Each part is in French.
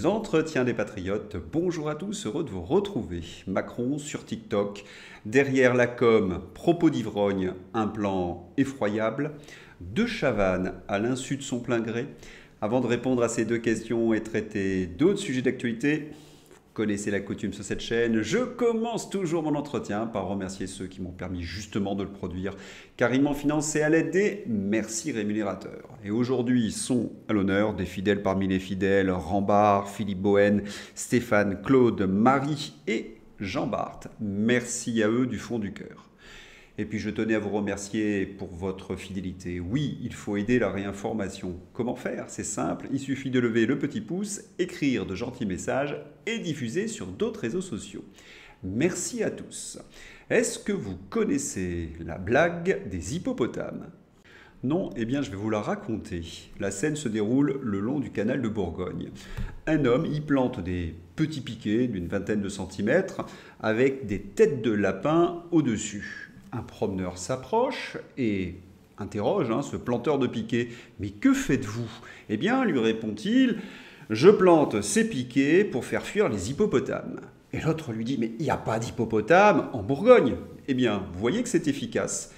les entretiens des patriotes. Bonjour à tous, heureux de vous retrouver. Macron sur TikTok, derrière la com, propos d'ivrogne, un plan effroyable. De Chavannes à l'insu de son plein gré. Avant de répondre à ces deux questions et traiter d'autres sujets d'actualité, vous connaissez la coutume sur cette chaîne, je commence toujours mon entretien par remercier ceux qui m'ont permis justement de le produire, car ils m'ont financé à l'aide des merci rémunérateurs. Et aujourd'hui sont à l'honneur des fidèles parmi les fidèles, Rambart, Philippe Bohen, Stéphane, Claude, Marie et Jean Barthes. Merci à eux du fond du cœur. Et puis je tenais à vous remercier pour votre fidélité. Oui, il faut aider la réinformation. Comment faire? C'est simple, il suffit de lever le petit pouce, écrire de gentils messages et diffuser sur d'autres réseaux sociaux. Merci à tous. Est-ce que vous connaissez la blague des hippopotames? Non, eh bien je vais vous la raconter. La scène se déroule le long du canal de Bourgogne. Un homme y plante des petits piquets d'une vingtaine de centimètres avec des têtes de lapin au-dessus. Un promeneur s'approche et interroge ce planteur de piquets. « Mais que faites-vous » Eh bien, lui répond-il, « Je plante ces piquets pour faire fuir les hippopotames. » Et l'autre lui dit, « Mais il n'y a pas d'hippopotames en Bourgogne. » Eh bien, vous voyez que c'est efficace.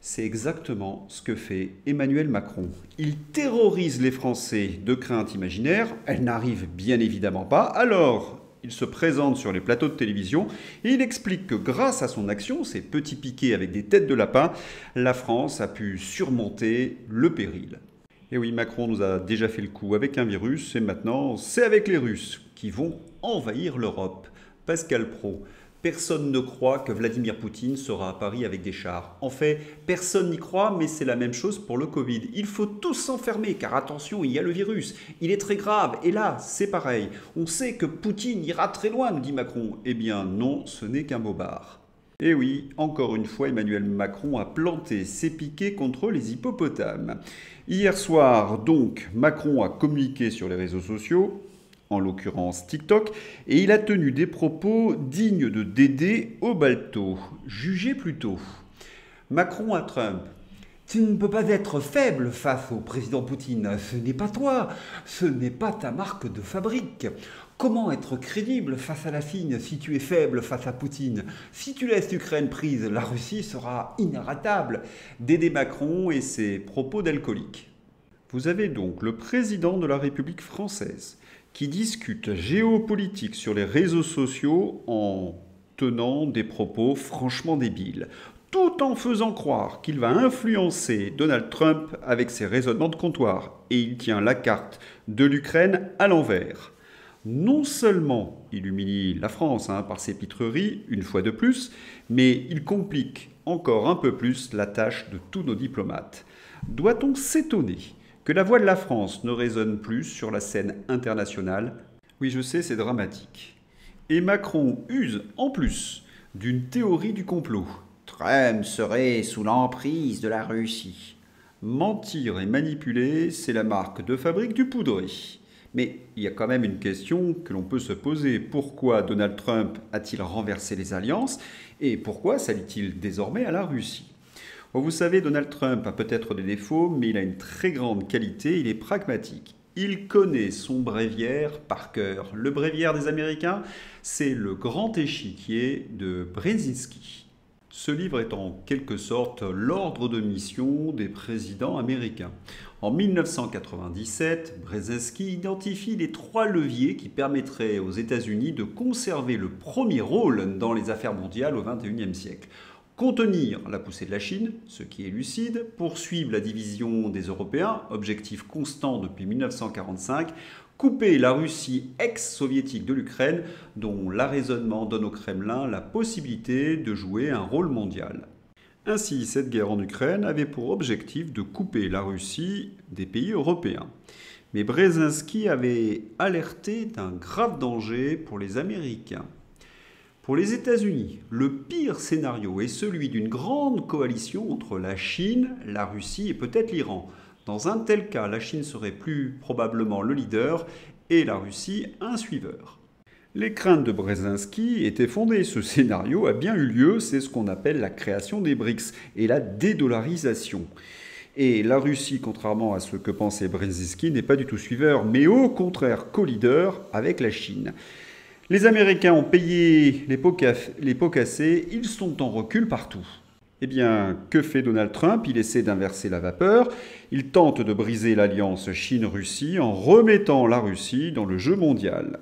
C'est exactement ce que fait Emmanuel Macron. Il terrorise les Français de craintes imaginaires. Elles n'arrivent bien évidemment pas. Alors, il se présente sur les plateaux de télévision et il explique que grâce à son action, ces petits piquets avec des têtes de lapin, la France a pu surmonter le péril. Et oui, Macron nous a déjà fait le coup avec un virus et maintenant c'est avec les Russes qui vont envahir l'Europe. Pascal Praud. Personne ne croit que Vladimir Poutine sera à Paris avec des chars. En fait, personne n'y croit, mais c'est la même chose pour le Covid. Il faut tous s'enfermer, car attention, il y a le virus. Il est très grave, et là, c'est pareil. On sait que Poutine ira très loin, nous dit Macron. Eh bien non, ce n'est qu'un bobard. Et oui, encore une fois, Emmanuel Macron a planté ses piquets contre les hippopotames. Hier soir, donc, Macron a communiqué sur les réseaux sociaux, en l'occurrence TikTok, et il a tenu des propos dignes de Dédé au balto. Jugez plutôt. Macron à Trump. Tu ne peux pas être faible face au président Poutine. Ce n'est pas toi. Ce n'est pas ta marque de fabrique. Comment être crédible face à la Chine si tu es faible face à Poutine? Si tu laisses l'Ukraine prise, la Russie sera inarrêtable. Dédé Macron et ses propos d'alcoolique. Vous avez donc le président de la République française qui discute géopolitique sur les réseaux sociaux en tenant des propos franchement débiles, tout en faisant croire qu'il va influencer Donald Trump avec ses raisonnements de comptoir. Et il tient la carte de l'Ukraine à l'envers. Non seulement il humilie la France par ses pitreries, une fois de plus, mais il complique encore un peu plus la tâche de tous nos diplomates. Doit-on s'étonner que la voix de la France ne résonne plus sur la scène internationale? Oui, je sais, c'est dramatique. Et Macron use en plus d'une théorie du complot. Trump serait sous l'emprise de la Russie. Mentir et manipuler, c'est la marque de fabrique du poudré. Mais il y a quand même une question que l'on peut se poser. Pourquoi Donald Trump a-t-il renversé les alliances? Et pourquoi s'allie-t-il désormais à la Russie? Vous savez, Donald Trump a peut-être des défauts, mais il a une très grande qualité, il est pragmatique. Il connaît son bréviaire par cœur. Le bréviaire des Américains, c'est le grand échiquier de Brzezinski. Ce livre est en quelque sorte l'ordre de mission des présidents américains. En 1997, Brzezinski identifie les 3 leviers qui permettraient aux États-Unis de conserver le premier rôle dans les affaires mondiales au XXIe siècle. Contenir la poussée de la Chine, ce qui est lucide, poursuivre la division des Européens, objectif constant depuis 1945, couper la Russie ex-soviétique de l'Ukraine, dont l'arraisonnement donne au Kremlin la possibilité de jouer un rôle mondial. Ainsi, cette guerre en Ukraine avait pour objectif de couper la Russie des pays européens. Mais Brzezinski avait alerté d'un grave danger pour les Américains. Pour les États-Unis, le pire scénario est celui d'une grande coalition entre la Chine, la Russie et peut-être l'Iran. Dans un tel cas, la Chine serait plus probablement le leader et la Russie un suiveur. Les craintes de Brzezinski étaient fondées. Ce scénario a bien eu lieu, c'est ce qu'on appelle la création des BRICS et la dédollarisation. Et la Russie, contrairement à ce que pensait Brzezinski, n'est pas du tout suiveur, mais au contraire co-leader avec la Chine. Les Américains ont payé les pots cassés, ils sont en recul partout. Eh bien, que fait Donald Trump? Il essaie d'inverser la vapeur, il tente de briser l'alliance Chine-Russie en remettant la Russie dans le jeu mondial.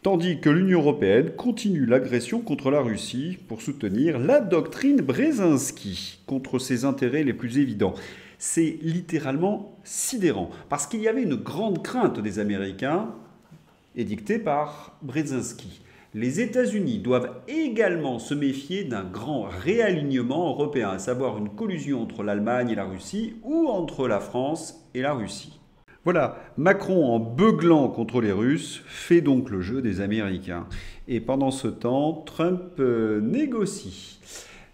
Tandis que l'Union européenne continue l'agression contre la Russie pour soutenir la doctrine Brzezinski contre ses intérêts les plus évidents. C'est littéralement sidérant, parce qu'il y avait une grande crainte des Américains, édictée par Brzezinski. Les États-Unis doivent également se méfier d'un grand réalignement européen, à savoir une collusion entre l'Allemagne et la Russie ou entre la France et la Russie. Voilà, Macron, en beuglant contre les Russes, fait donc le jeu des Américains. Et pendant ce temps, Trump négocie.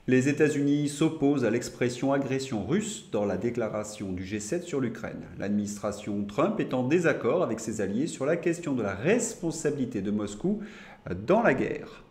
Les États-Unis s'opposent à l'expression agression russe dans la déclaration du G7 sur l'Ukraine. L'administration Trump est en désaccord avec ses alliés sur la question de la responsabilité de Moscou dans la guerre.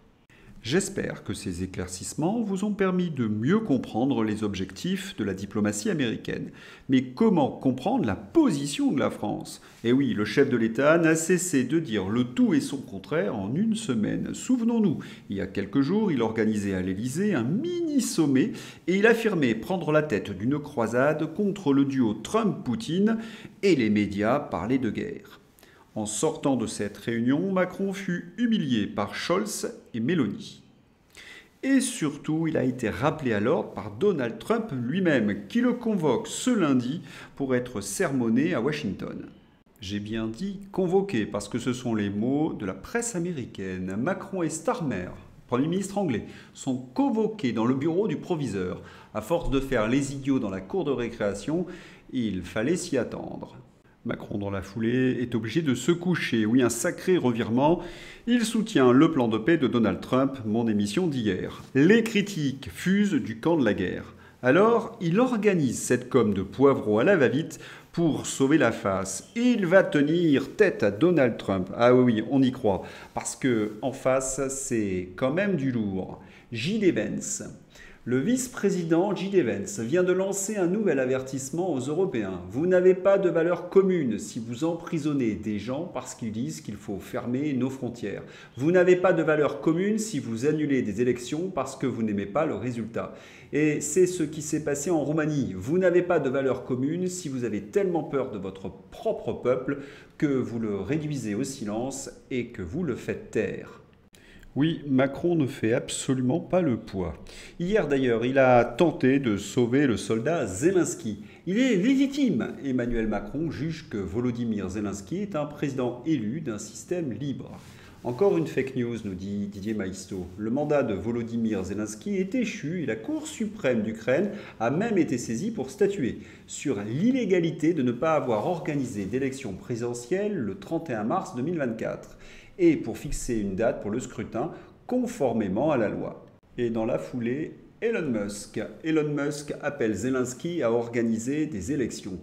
J'espère que ces éclaircissements vous ont permis de mieux comprendre les objectifs de la diplomatie américaine. Mais comment comprendre la position de la France? Eh oui, le chef de l'État n'a cessé de dire le tout et son contraire en une semaine. Souvenons-nous, il y a quelques jours, il organisait à l'Élysée un mini-sommet et il affirmait prendre la tête d'une croisade contre le duo Trump-Poutine et les médias parlaient de guerre. En sortant de cette réunion, Macron fut humilié par Scholz et Meloni. Et surtout, il a été rappelé à l'ordre par Donald Trump lui-même, qui le convoque ce lundi pour être sermonné à Washington. J'ai bien dit convoqué, parce que ce sont les mots de la presse américaine. Macron et Starmer, Premier ministre anglais, sont convoqués dans le bureau du proviseur. À force de faire les idiots dans la cour de récréation, il fallait s'y attendre. Macron, dans la foulée, est obligé de se coucher. Oui, un sacré revirement. Il soutient le plan de paix de Donald Trump, mon émission d'hier. Les critiques fusent du camp de la guerre. Alors, il organise cette com de poivreau à la va-vite pour sauver la face. Il va tenir tête à Donald Trump. Ah oui, on y croit. Parce que en face, c'est quand même du lourd. J.D. Vance. Le vice-président J.D. Vance vient de lancer un nouvel avertissement aux Européens. Vous n'avez pas de valeur commune si vous emprisonnez des gens parce qu'ils disent qu'il faut fermer nos frontières. Vous n'avez pas de valeur commune si vous annulez des élections parce que vous n'aimez pas le résultat. Et c'est ce qui s'est passé en Roumanie. Vous n'avez pas de valeur commune si vous avez tellement peur de votre propre peuple que vous le réduisez au silence et que vous le faites taire. Oui, Macron ne fait absolument pas le poids. Hier d'ailleurs, il a tenté de sauver le soldat Zelensky. Il est légitime. Emmanuel Macron juge que Volodymyr Zelensky est un président élu d'un système libre. Encore une fake news, nous dit Didier Maisto. Le mandat de Volodymyr Zelensky est échu et la Cour suprême d'Ukraine a même été saisie pour statuer sur l'illégalité de ne pas avoir organisé d'élection présidentielle le 31 mars 2024 et pour fixer une date pour le scrutin conformément à la loi. Et dans la foulée, Elon Musk appelle Zelensky à organiser des élections.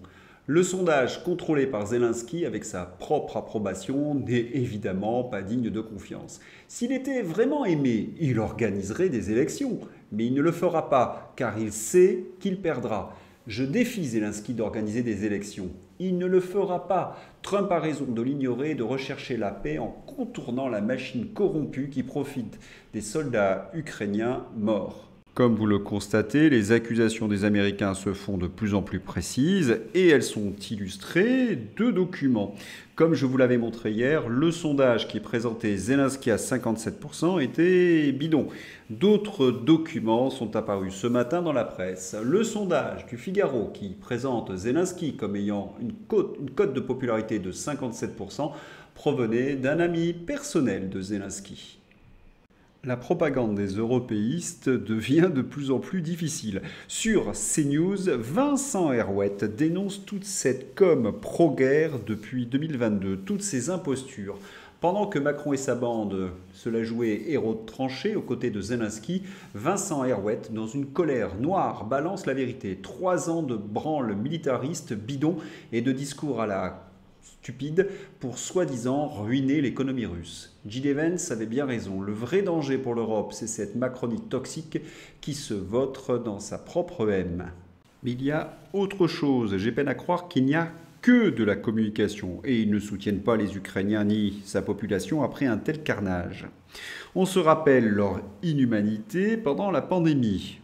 Le sondage contrôlé par Zelensky avec sa propre approbation n'est évidemment pas digne de confiance. S'il était vraiment aimé, il organiserait des élections, mais il ne le fera pas car il sait qu'il perdra. Je défie Zelensky d'organiser des élections. Il ne le fera pas. Trump a raison de l'ignorer et de rechercher la paix en contournant la machine corrompue qui profite des soldats ukrainiens morts. Comme vous le constatez, les accusations des Américains se font de plus en plus précises et elles sont illustrées de documents. Comme je vous l'avais montré hier, le sondage qui présentait Zelensky à 57% était bidon. D'autres documents sont apparus ce matin dans la presse. Le sondage du Figaro qui présente Zelensky comme ayant une cote de popularité de 57% provenait d'un ami personnel de Zelensky. La propagande des européistes devient de plus en plus difficile. Sur CNews, Vincent Herouet dénonce toute cette com pro-guerre depuis 2022, toutes ces impostures. Pendant que Macron et sa bande se la jouaient héros de tranchée aux côtés de Zelensky, Vincent Herouet, dans une colère noire, balance la vérité. 3 ans de branle militariste bidon et de discours à la stupide pour soi-disant ruiner l'économie russe. J.D. Vance avait bien raison. Le vrai danger pour l'Europe, c'est cette Macronie toxique qui se vautre dans sa propre haine. Mais il y a autre chose. J'ai peine à croire qu'il n'y a que de la communication. Et ils ne soutiennent pas les Ukrainiens ni sa population après un tel carnage. On se rappelle leur inhumanité pendant la pandémie.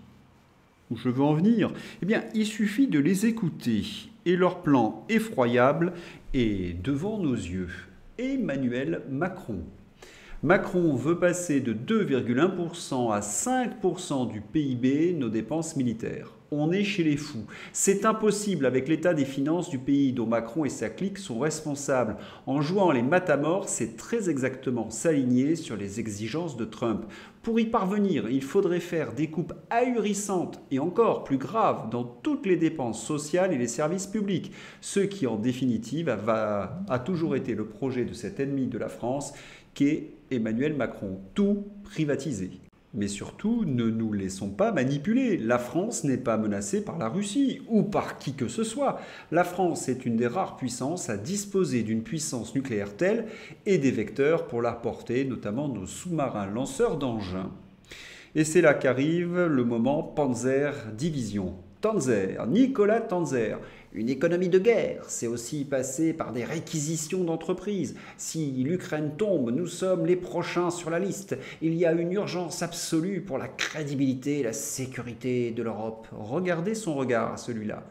Où je veux en venir? Eh bien, il suffit de les écouter. Et leur plan effroyable est devant nos yeux. Emmanuel Macron. Macron veut passer de 2,1% à 5% du PIB nos dépenses militaires. On est chez les fous. C'est impossible avec l'état des finances du pays dont Macron et sa clique sont responsables. En jouant les matamors, c'est très exactement s'aligner sur les exigences de Trump. Pour y parvenir, il faudrait faire des coupes ahurissantes et encore plus graves dans toutes les dépenses sociales et les services publics. Ce qui, en définitive, a toujours été le projet de cet ennemi de la France qu'est Emmanuel Macron. Tout privatiser. Mais surtout, ne nous laissons pas manipuler. La France n'est pas menacée par la Russie ou par qui que ce soit. La France est une des rares puissances à disposer d'une puissance nucléaire telle et des vecteurs pour la porter, notamment nos sous-marins lanceurs d'engins. Et c'est là qu'arrive le moment Panzer Division. Tanzer, Nicolas Tanzer. Une économie de guerre, c'est aussi passer par des réquisitions d'entreprises. Si l'Ukraine tombe, nous sommes les prochains sur la liste. Il y a une urgence absolue pour la crédibilité et la sécurité de l'Europe. Regardez son regard à celui-là.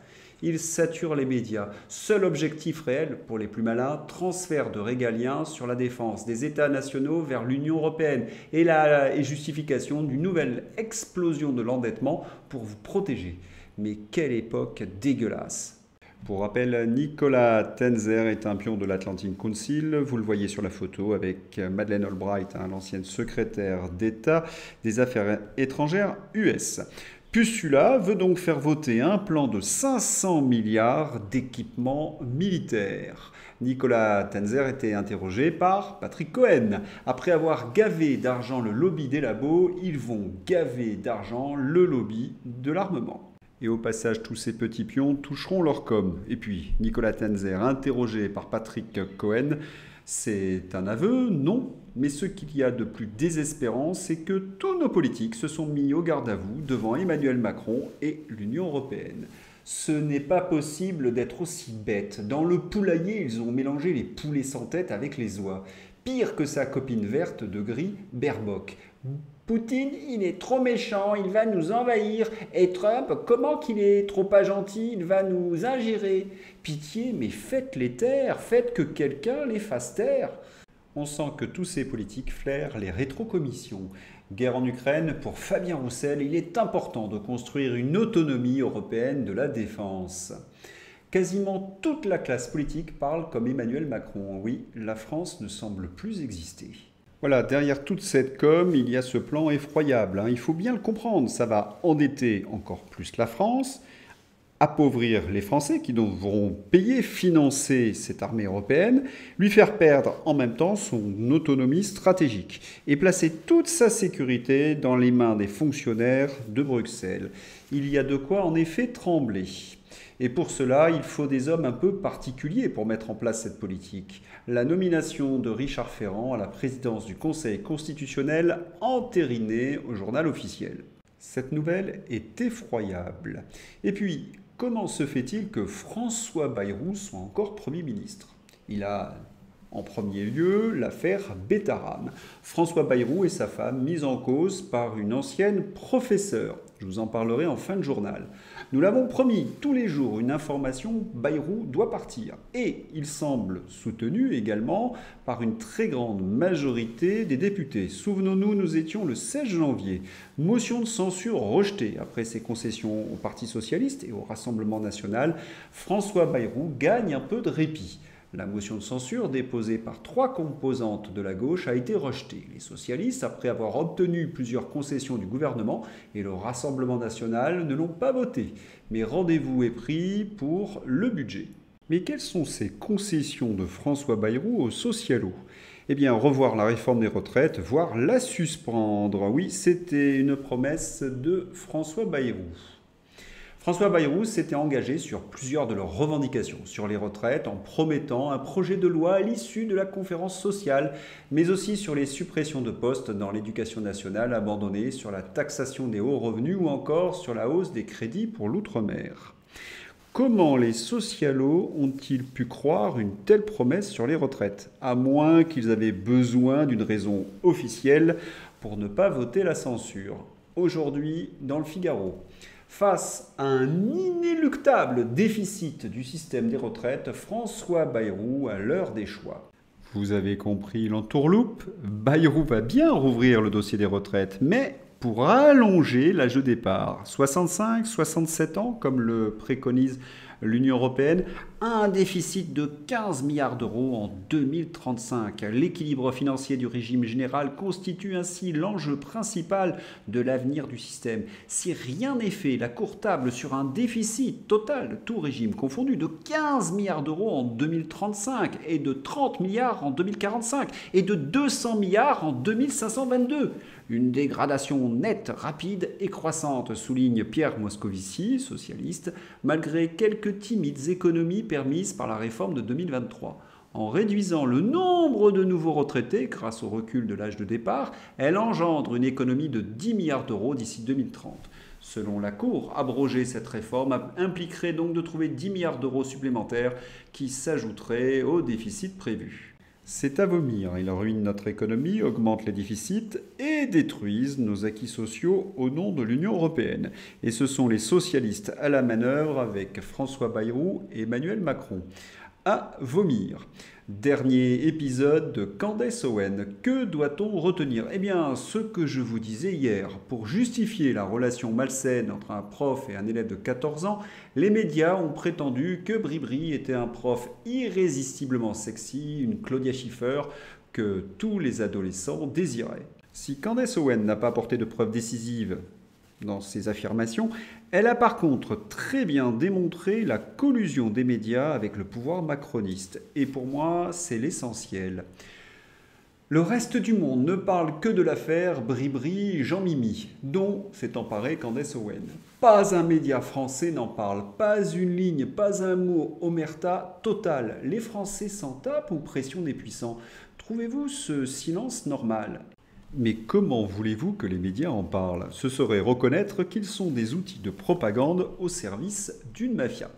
Il sature les médias. Seul objectif réel, pour les plus malins, transfert de régaliens sur la défense des États nationaux vers l'Union européenne et justification d'une nouvelle explosion de l'endettement pour vous protéger. Mais quelle époque dégueulasse! Pour rappel, Nicolas Tanzer est un pion de l'Atlantic Council. Vous le voyez sur la photo avec Madeleine Albright, l'ancienne secrétaire d'État des Affaires étrangères US. Pusula veut donc faire voter un plan de 500 milliards d'équipements militaires. Nicolas Tanzer était interrogé par Patrick Cohen. Après avoir gavé d'argent le lobby des labos, ils vont gaver d'argent le lobby de l'armement. Et au passage, tous ces petits pions toucheront leur com. Et puis, Nicolas Tanzer, interrogé par Patrick Cohen, c'est un aveu? Non. Mais ce qu'il y a de plus désespérant, c'est que tous nos politiques se sont mis au garde à vous devant Emmanuel Macron et l'Union européenne. Ce n'est pas possible d'être aussi bête. Dans le poulailler, ils ont mélangé les poulets sans tête avec les oies. Pire que sa copine verte de gris, Baerbock. Poutine, il est trop méchant, il va nous envahir. Et Trump, comment qu'il est trop pas gentil, il va nous ingérer. Pitié, mais faites-les taire, faites que quelqu'un les fasse taire. On sent que tous ces politiques flairent les rétrocommissions. Guerre en Ukraine, pour Fabien Roussel, il est important de construire une autonomie européenne de la défense. Quasiment toute la classe politique parle comme Emmanuel Macron. Oui, la France ne semble plus exister. Voilà, derrière toute cette com, il y a ce plan effroyable. Il faut bien le comprendre, ça va endetter encore plus la France, appauvrir les Français qui devront payer, financer cette armée européenne, lui faire perdre en même temps son autonomie stratégique et placer toute sa sécurité dans les mains des fonctionnaires de Bruxelles. Il y a de quoi en effet trembler. Et pour cela, il faut des hommes un peu particuliers pour mettre en place cette politique. La nomination de Richard Ferrand à la présidence du Conseil constitutionnel entérinée au journal officiel. Cette nouvelle est effroyable. Et puis, comment se fait-il que François Bayrou soit encore Premier ministre? Il a en premier lieu l'affaire Bétarame. François Bayrou et sa femme mis en cause par une ancienne professeure. Je vous en parlerai en fin de journal. Nous l'avons promis, tous les jours, une information, Bayrou doit partir. Et il semble soutenu également par une très grande majorité des députés. Souvenons-nous, nous étions le 16 janvier. Motion de censure rejetée après ses concessions au Parti socialiste et au Rassemblement national. François Bayrou gagne un peu de répit. La motion de censure déposée par 3 composantes de la gauche a été rejetée. Les socialistes, après avoir obtenu plusieurs concessions du gouvernement, et le Rassemblement national ne l'ont pas voté. Mais rendez-vous est pris pour le budget. Mais quelles sont ces concessions de François Bayrou aux socialos? Eh bien, revoir la réforme des retraites, voire la suspendre. Oui, c'était une promesse de François Bayrou. François Bayrou s'était engagé sur plusieurs de leurs revendications sur les retraites en promettant un projet de loi à l'issue de la conférence sociale, mais aussi sur les suppressions de postes dans l'éducation nationale abandonnés, sur la taxation des hauts revenus ou encore sur la hausse des crédits pour l'outre-mer. Comment les socialos ont-ils pu croire une telle promesse sur les retraites, à moins qu'ils avaient besoin d'une raison officielle pour ne pas voter la censure? Aujourd'hui, dans le Figaro. Face à un inéluctable déficit du système des retraites, François Bayrou a l'heure des choix. Vous avez compris l'entourloupe? Bayrou va bien rouvrir le dossier des retraites, mais pour allonger l'âge de départ, 65, 67 ans, comme le préconise l'Union européenne, un déficit de 15 milliards d'euros en 2035. L'équilibre financier du régime général constitue ainsi l'enjeu principal de l'avenir du système. Si rien n'est fait, la Cour table sur un déficit total, tout régime confondu, de 15 milliards d'euros en 2035 et de 30 milliards en 2045 et de 200 milliards en 2522. Une dégradation nette, rapide et croissante, souligne Pierre Moscovici, socialiste, malgré quelques timides économies permises par la réforme de 2023. En réduisant le nombre de nouveaux retraités grâce au recul de l'âge de départ, elle engendre une économie de 10 milliards d'euros d'ici 2030. Selon la Cour, abroger cette réforme impliquerait donc de trouver 10 milliards d'euros supplémentaires qui s'ajouteraient au déficit prévu. C'est à vomir, ils ruinent notre économie, augmentent les déficits et détruisent nos acquis sociaux au nom de l'Union européenne. Et ce sont les socialistes à la manœuvre avec François Bayrou et Emmanuel Macron. À vomir. Dernier épisode de Candace Owen. Que doit-on retenir? Eh bien, ce que je vous disais hier. Pour justifier la relation malsaine entre un prof et un élève de 14 ans, les médias ont prétendu que Bribri était un prof irrésistiblement sexy, une Claudia Schiffer que tous les adolescents désiraient. Si Candace Owen n'a pas apporté de preuves décisives dans ses affirmations, elle a par contre très bien démontré la collusion des médias avec le pouvoir macroniste. Et pour moi, c'est l'essentiel. Le reste du monde ne parle que de l'affaire Bribri-Jean-Mimi, dont s'est emparée Candace Owen. Pas un média français n'en parle, pas une ligne, pas un mot, omerta totale. Les Français s'en tapent ou pression des puissants? Trouvez-vous ce silence normal? Mais comment voulez-vous que les médias en parlent? Ce serait reconnaître qu'ils sont des outils de propagande au service d'une mafia.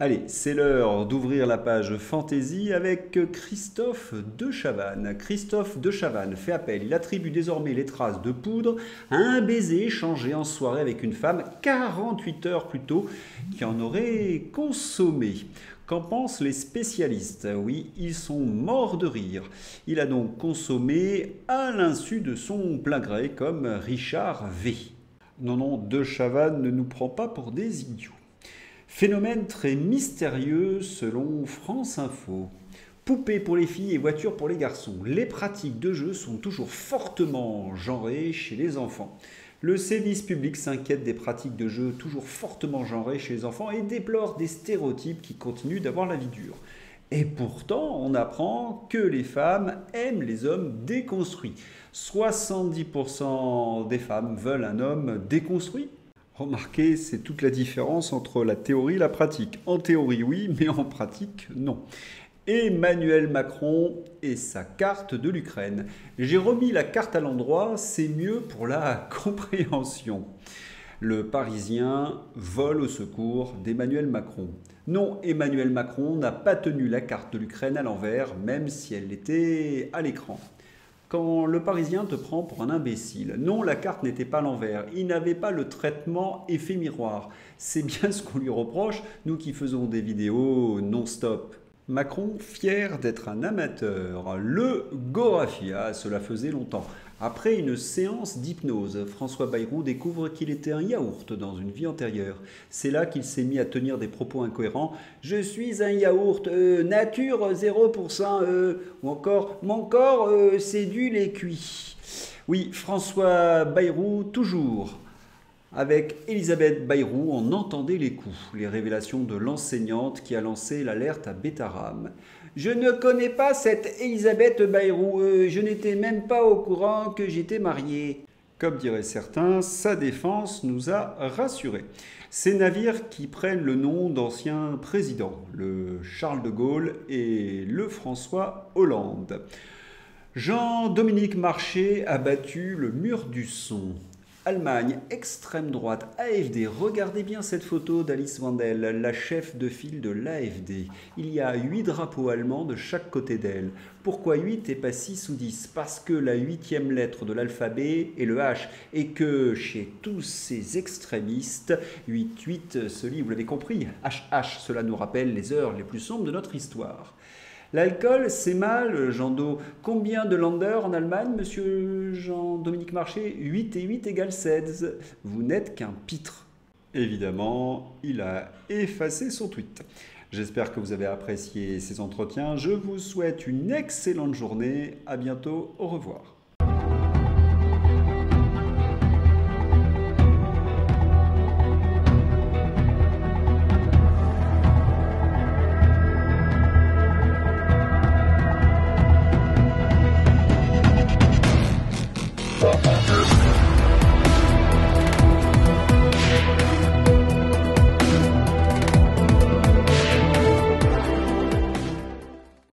Allez, c'est l'heure d'ouvrir la page Fantaisie avec Christophe de Chavannes. Christophe de Chavannes fait appel. Il attribue désormais les traces de poudre à un baiser échangé en soirée avec une femme 48 heures plus tôt qui en aurait consommé. Qu'en pensent les spécialistes? Oui, ils sont morts de rire. Il a donc consommé à l'insu de son plein gré comme Richard V. Non, de Chavannes ne nous prend pas pour des idiots. Phénomène très mystérieux selon France Info. Poupées pour les filles et voitures pour les garçons. Les pratiques de jeu sont toujours fortement genrées chez les enfants. Le service public s'inquiète des pratiques de jeu toujours fortement genrées chez les enfants et déplore des stéréotypes qui continuent d'avoir la vie dure. Et pourtant, on apprend que les femmes aiment les hommes déconstruits. 70% des femmes veulent un homme déconstruit. Remarquez, c'est toute la différence entre la théorie et la pratique. En théorie, oui, mais en pratique, non. Emmanuel Macron et sa carte de l'Ukraine. J'ai remis la carte à l'endroit, c'est mieux pour la compréhension. Le Parisien vole au secours d'Emmanuel Macron. Non, Emmanuel Macron n'a pas tenu la carte de l'Ukraine à l'envers, même si elle était à l'écran. Quand le Parisien te prend pour un imbécile. Non, la carte n'était pas à l'envers. Il n'avait pas le traitement effet miroir. C'est bien ce qu'on lui reproche, nous qui faisons des vidéos non-stop. Macron, fier d'être un amateur. Le Goraphia, cela faisait longtemps. Après une séance d'hypnose, François Bayrou découvre qu'il était un yaourt dans une vie antérieure. C'est là qu'il s'est mis à tenir des propos incohérents. « Je suis un yaourt, nature 0%, ou encore « Mon corps, c'est du lait cuit ». Oui, François Bayrou, toujours. Avec Elisabeth Bayrou, on entendait les coups, les révélations de l'enseignante qui a lancé l'alerte à Betaram. Je ne connais pas cette Elisabeth Bayrou, je n'étais même pas au courant que j'étais mariée. Comme diraient certains, sa défense nous a rassurés. Ces navires qui prennent le nom d'anciens présidents, le Charles de Gaulle et le François Hollande. Jean-Dominique Marché a battu le mur du son. Allemagne, extrême droite, AfD. Regardez bien cette photo d'Alice Wendel, la chef de file de l'AfD. Il y a 8 drapeaux allemands de chaque côté d'elle. Pourquoi 8 et pas 6 ou 10? Parce que la 8e lettre de l'alphabet est le H. Et que chez tous ces extrémistes, 8-8 se lit, vous l'avez compris, HH. Cela nous rappelle les heures les plus sombres de notre histoire. L'alcool, c'est mal, Jean Do. Combien de Länder en Allemagne, monsieur Jean-Dominique Marché? 8 et 8 égale 16. Vous n'êtes qu'un pitre. Évidemment, il a effacé son tweet. J'espère que vous avez apprécié ces entretiens. Je vous souhaite une excellente journée. À bientôt. Au revoir.